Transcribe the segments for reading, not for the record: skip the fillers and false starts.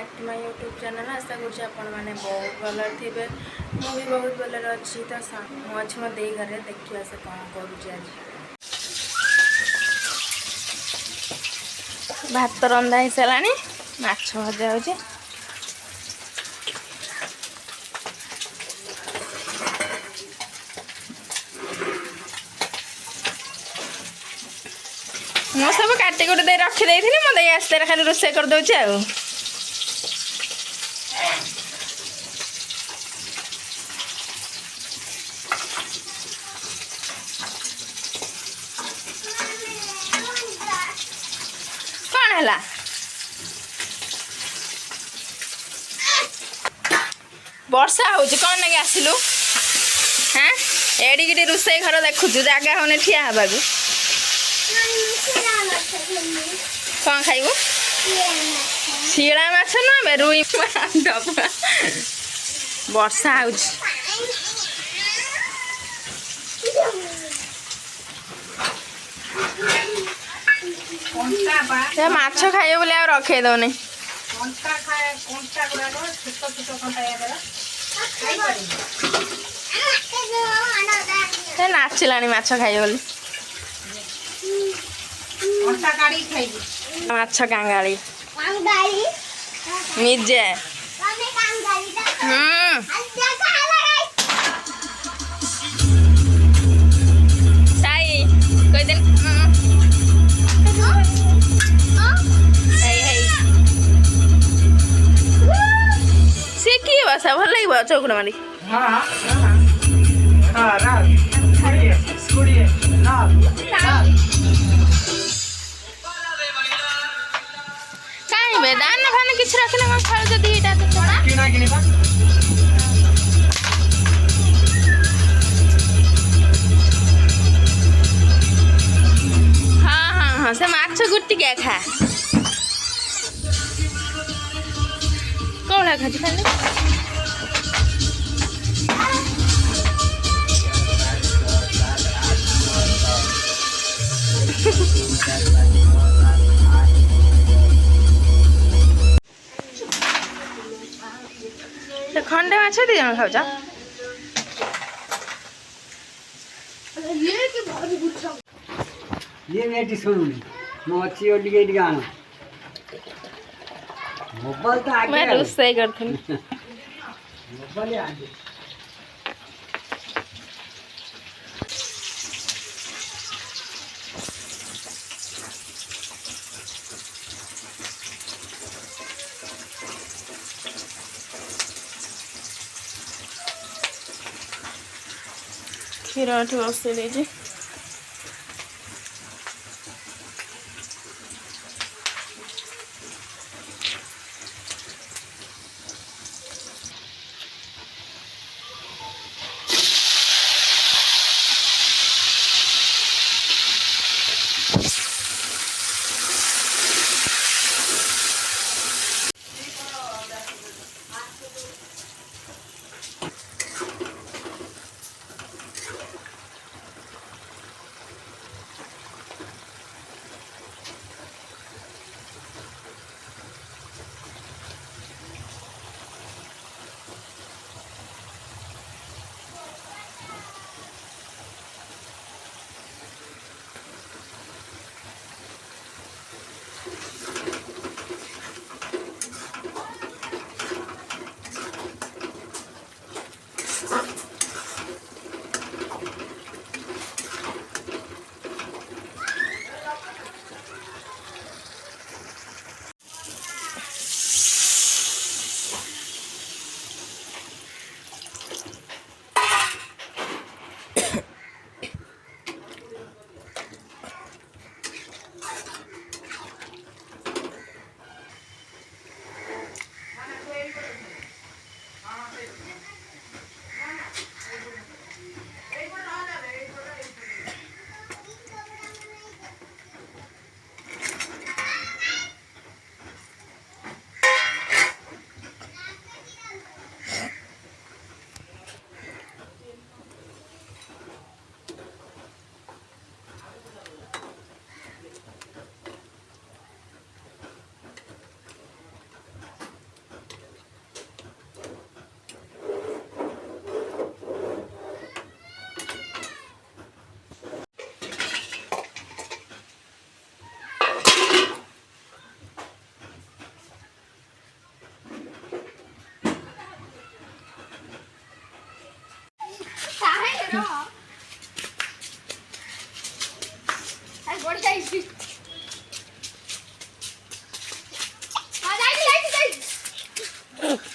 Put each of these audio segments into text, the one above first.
Back to my YouTube channel. आशा करुँच आपने बहुत भल थे, मुझे बहुत भलर अच्छी। तो मुझे मो दे घर देखिए से कौन करुँच। आज भात रंधा हो सारा, माछ भजा हो। मु सब काटी कुटी दे रखी थी, मत आस्ते खाली रोषे कर दौर कौन है वर्षा हो कौन लगे आसिलु। हाँ एडिकी रोषे घर देखु जगह होने ठिया हवा कौन खाइबू शिला माछ ना रुई वर्षा हो माछ खाइए बोले आ रखे दौनी नाचिला माछ खाइए बोली माछ कांगाली निजे साई कोई दिन सी कि भाषा भल लगे चौकुड़ मारी कहीं दान फान किसी रखने कौन खाऊ जदि हाँ हाँ हाँ से माछ गुटी क्या खा कौन खा खाली खंडे माछ दी जन खाऊ ये बेटी सुनुनी मोची और लिगे गाना मोबाइल तो आगे मैं रोसे करथी मोबाइल आगे क्षीर बसई देजी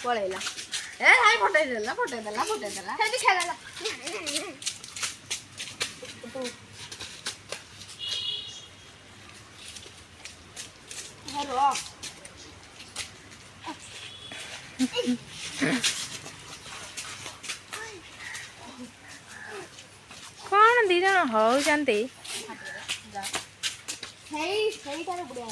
ପଳେଇଲା ଏ ଭାଇ ଫଟେଇଦେଲା ସେଠି ଖେଳଲା କ'ଣ ଦି ଜଣ ହଉଛନ୍ତି ସେଇଟାରେ ବଢିଆ